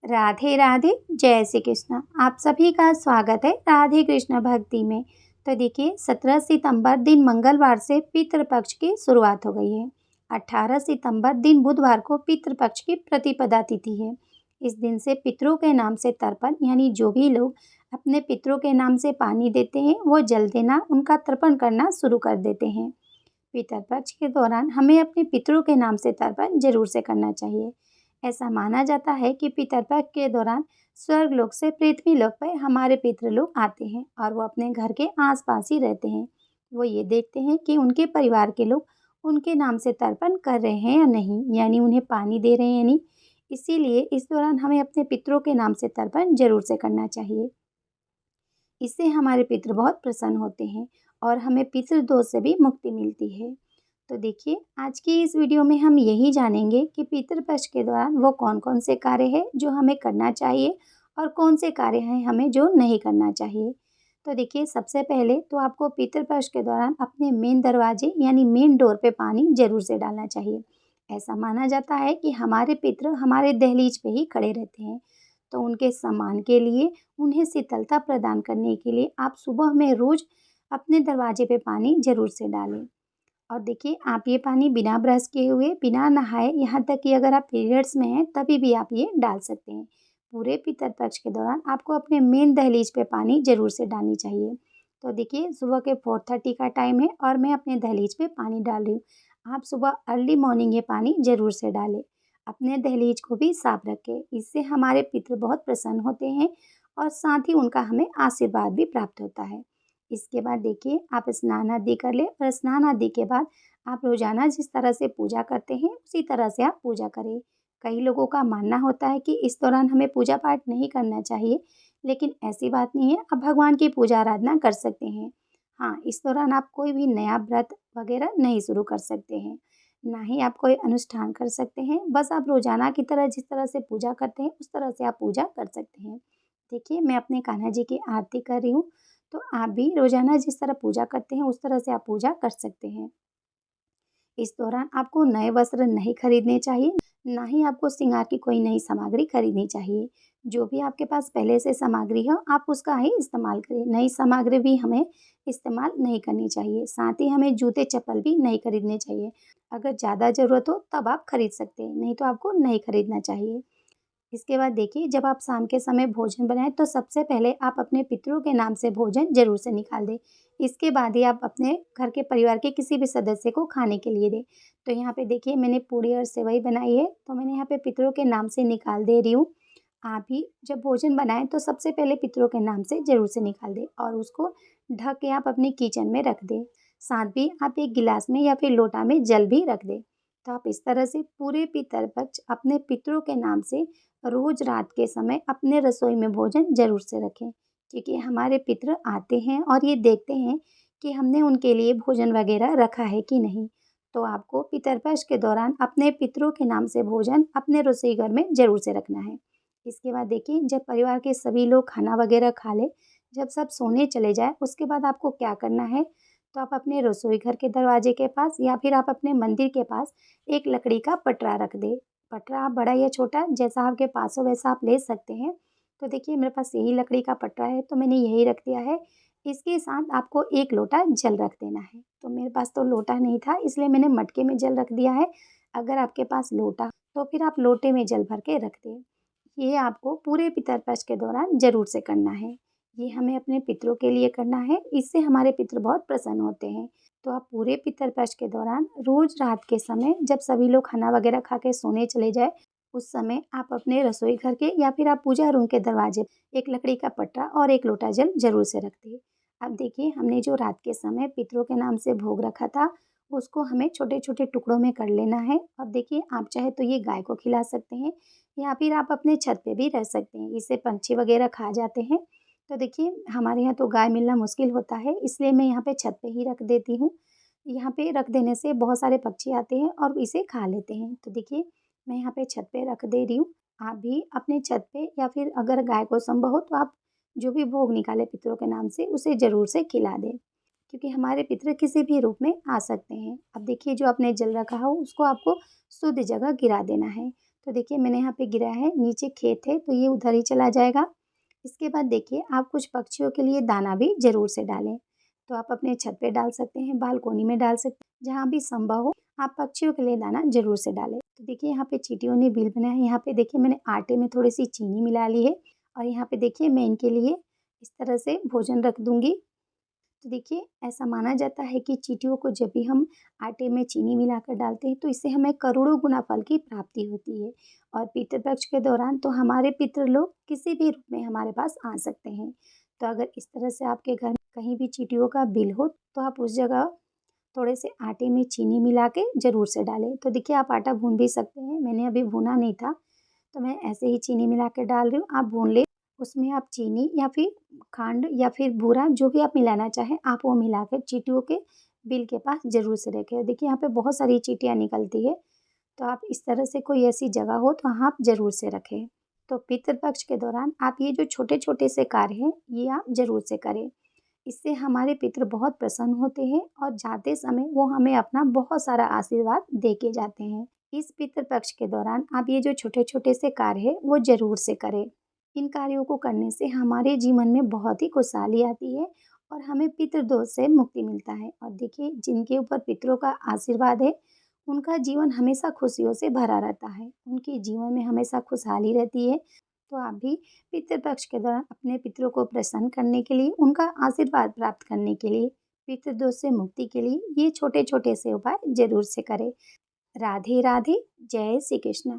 राधे राधे, जय श्री कृष्ण। आप सभी का स्वागत है राधे कृष्ण भक्ति में। तो देखिए 17 सितंबर दिन मंगलवार से पितृपक्ष की शुरुआत हो गई है। 18 सितंबर दिन बुधवार को पितृपक्ष की प्रतिपदा तिथि है। इस दिन से पितरों के नाम से तर्पण यानी जो भी लोग अपने पितरों के नाम से पानी देते हैं वो जल देना उनका तर्पण करना शुरू कर देते हैं। पितरपक्ष के दौरान हमें अपने पितरों के नाम से तर्पण जरूर से करना चाहिए। ऐसा माना जाता है कि पितरपक्ष के दौरान स्वर्ग लोक से पृथ्वी लोक पर हमारे पितृ लोग आते हैं और वो अपने घर के आसपास ही रहते हैं। वो ये देखते हैं कि उनके परिवार के लोग उनके नाम से तर्पण कर रहे हैं या नहीं, यानी उन्हें पानी दे रहे हैं या नहीं। इसीलिए इस दौरान हमें अपने पितरों के नाम से तर्पण जरूर से करना चाहिए। इससे हमारे पितृ बहुत प्रसन्न होते हैं और हमें पितृदोष से भी मुक्ति मिलती है। तो देखिए आज की इस वीडियो में हम यही जानेंगे कि पितृपक्ष के दौरान वो कौन कौन से कार्य हैं जो हमें करना चाहिए और कौन से कार्य हैं हमें जो नहीं करना चाहिए। तो देखिए सबसे पहले तो आपको पितृपक्ष के दौरान अपने मेन दरवाजे यानी मेन डोर पे पानी जरूर से डालना चाहिए। ऐसा माना जाता है कि हमारे पितृ हमारे दहलीज पे ही खड़े रहते हैं, तो उनके सम्मान के लिए उन्हें शीतलता प्रदान करने के लिए आप सुबह में रोज़ अपने दरवाजे पे पानी ज़रूर से डालें। और देखिए आप ये पानी बिना ब्रश किए हुए, बिना नहाए, यहाँ तक कि अगर आप पीरियड्स में हैं तभी भी आप ये डाल सकते हैं। पूरे पितरपक्ष के दौरान आपको अपने मेन दहलीज पे पानी ज़रूर से डालनी चाहिए। तो देखिए सुबह के 4:30 का टाइम है और मैं अपने दहलीज पे पानी डाल रही हूँ। आप सुबह अर्ली मॉर्निंग ये पानी ज़रूर से डालें। अपने दहलीज को भी साफ रखें, इससे हमारे पितृ बहुत प्रसन्न होते हैं और साथ ही उनका हमें आशीर्वाद भी प्राप्त होता है। इसके बाद देखिए आप स्नान आदि कर लें और स्नान आदि के बाद आप रोज़ाना जिस तरह से पूजा करते हैं उसी तरह से आप पूजा करें। कई लोगों का मानना होता है कि इस दौरान हमें पूजा पाठ नहीं करना चाहिए, लेकिन ऐसी बात नहीं है, आप भगवान की पूजा आराधना कर सकते हैं। हाँ, इस दौरान आप कोई भी नया व्रत वगैरह नहीं शुरू कर सकते हैं, ना ही आप कोई अनुष्ठान कर सकते हैं। बस आप रोज़ाना की तरह जिस तरह से पूजा करते हैं उस तरह से आप पूजा कर सकते हैं। देखिए मैं अपने कान्हा जी की आरती कर रही हूँ, तो आप भी रोज़ाना जिस तरह पूजा करते हैं उस तरह से आप पूजा कर सकते हैं। इस दौरान आपको नए वस्त्र नहीं खरीदने चाहिए, ना ही आपको श्रृंगार की कोई नई सामग्री खरीदनी चाहिए। जो भी आपके पास पहले से सामग्री हो आप उसका ही इस्तेमाल करें। नई सामग्री भी हमें इस्तेमाल नहीं करनी चाहिए। साथ ही हमें जूते चप्पल भी नहीं खरीदने चाहिए। अगर ज़्यादा ज़रूरत हो तब आप खरीद सकते हैं, नहीं तो आपको नहीं खरीदना चाहिए। इसके बाद देखिए जब आप शाम के समय भोजन बनाएं तो सबसे पहले आप अपने पितरों के नाम से भोजन जरूर से निकाल दें। इसके बाद ही आप अपने घर के परिवार के किसी भी सदस्य को खाने के लिए दें। तो यहाँ पे देखिए मैंने पूड़ी और सेवई बनाई है, तो मैंने यहाँ पे पितरों के नाम से निकाल दे रही हूँ। आप भी जब भोजन बनाएं तो सबसे पहले पितरों के नाम से जरूर से निकाल दें और उसको ढक के आप अपनी किचन में रख दें। साथ भी आप एक गिलास में या फिर लोटा में जल भी रख दें। तो आप इस तरह से पूरे पितरपक्ष अपने पितरों के नाम से रोज रात के समय अपने रसोई में भोजन जरूर से रखें, क्योंकि हमारे पितृ आते हैं और ये देखते हैं कि हमने उनके लिए भोजन वगैरह रखा है कि नहीं। तो आपको पितरपक्ष के दौरान अपने पितरों के नाम से भोजन अपने रसोई घर में जरूर से रखना है। इसके बाद देखिए जब परिवार के सभी लोग खाना वगैरह खा ले, जब सब सोने चले जाए, उसके बाद आपको क्या करना है, तो आप अपने रसोई घर के दरवाजे के पास या फिर आप अपने मंदिर के पास एक लकड़ी का पटरा रख दें। पटरा आप बड़ा या छोटा जैसा आपके पास हो वैसा आप ले सकते हैं। तो देखिए मेरे पास यही लकड़ी का पटरा है तो मैंने यही रख दिया है। इसके साथ आपको एक लोटा जल रख देना है। तो मेरे पास तो लोटा नहीं था इसलिए मैंने मटके में जल रख दिया है। अगर आपके पास लोटा तो फिर आप लोटे में जल भर के रख दें। ये आपको पूरे पितरपक्ष के दौरान ज़रूर से करना है। ये हमें अपने पितरों के लिए करना है, इससे हमारे पितृ बहुत प्रसन्न होते हैं। तो आप पूरे पितरपक्ष के दौरान रोज़ रात के समय जब सभी लोग खाना वगैरह खा के सोने चले जाए, उस समय आप अपने रसोई घर के या फिर आप पूजा रूम के दरवाजे एक लकड़ी का पटरा और एक लोटा जल ज़रूर से रख दें। अब देखिए हमने जो रात के समय पितरों के नाम से भोग रखा था, उसको हमें छोटे-छोटे टुकड़ों में कर लेना है और देखिए आप चाहे तो ये गाय को खिला सकते हैं या फिर आप अपने छत पे भी रह सकते हैं। इसे पंछी वगैरह खा जाते हैं। तो देखिए हमारे यहाँ तो गाय मिलना मुश्किल होता है, इसलिए मैं यहाँ पे छत पे ही रख देती हूँ। यहाँ पे रख देने से बहुत सारे पक्षी आते हैं और इसे खा लेते हैं। तो देखिए मैं यहाँ पे छत पे रख दे रही हूँ। आप भी अपने छत पे या फिर अगर गाय को संभव हो तो आप जो भी भोग निकाले पितरों के नाम से उसे ज़रूर से खिला दें, क्योंकि हमारे पितृ किसी भी रूप में आ सकते हैं। अब देखिए जो आपने जल रखा हो उसको आपको शुद्ध जगह गिरा देना है। तो देखिए मैंने यहाँ पे गिराया है, नीचे खेत है तो ये उधर ही चला जाएगा। इसके बाद देखिए आप कुछ पक्षियों के लिए दाना भी ज़रूर से डालें। तो आप अपने छत पे डाल सकते हैं, बालकोनी में डाल सकते हैं, जहाँ भी संभव हो आप पक्षियों के लिए दाना ज़रूर से डालें। तो देखिए यहाँ पे चींटियों ने बिल बनाया है, यहाँ पे देखिए मैंने आटे में थोड़ी-सी चीनी मिला ली है और यहाँ पे देखिए मैं इनके लिए इस तरह से भोजन रख दूँगी। तो देखिए ऐसा माना जाता है कि चींटियों को जब भी हम आटे में चीनी मिलाकर डालते हैं तो इससे हमें करोड़ों गुना फल की प्राप्ति होती है और पितृपक्ष के दौरान तो हमारे पितृ लोग किसी भी रूप में हमारे पास आ सकते हैं। तो अगर इस तरह से आपके घर में कहीं भी चींटियों का बिल हो तो आप उस जगह थोड़े से आटे में चीनी मिला के ज़रूर से डालें। तो देखिए आप आटा भून भी सकते हैं, मैंने अभी भुना नहीं था तो मैं ऐसे ही चीनी मिला के डाल रही हूँ, आप भून लें। उसमें आप चीनी या फिर खंड या फिर बूरा जो भी आप मिलाना चाहें आप वो मिलाकर चींटियों के बिल के पास ज़रूर से रखें। देखिए यहाँ पे बहुत सारी चींटियाँ निकलती है, तो आप इस तरह से कोई ऐसी जगह हो तो वहाँ आप ज़रूर से रखें। तो पितृपक्ष के दौरान आप ये जो छोटे-छोटे से कार्य हैं, ये आप ज़रूर से करें। इससे हमारे पितृ बहुत प्रसन्न होते हैं और जाते समय वो हमें अपना बहुत सारा आशीर्वाद दे के जाते हैं। इस पितृ पक्ष के दौरान आप ये जो छोटे-छोटे से कार्य हैं, वो ज़रूर से करें। इन कार्यों को करने से हमारे जीवन में बहुत ही खुशहाली आती है और हमें पितृदोष से मुक्ति मिलता है। और देखिए जिनके ऊपर पितरों का आशीर्वाद है, उनका जीवन हमेशा खुशियों से भरा रहता है। उनके जीवन में हमेशा खुशहाली रहती है। तो आप भी पितृपक्ष के दौरान अपने पितरों को प्रसन्न करने के लिए, उनका आशीर्वाद प्राप्त करने के लिए, पितृदोष से मुक्ति के लिए ये छोटे-छोटे से उपाय ज़रूर से करें। राधे राधे, जय श्री कृष्ण।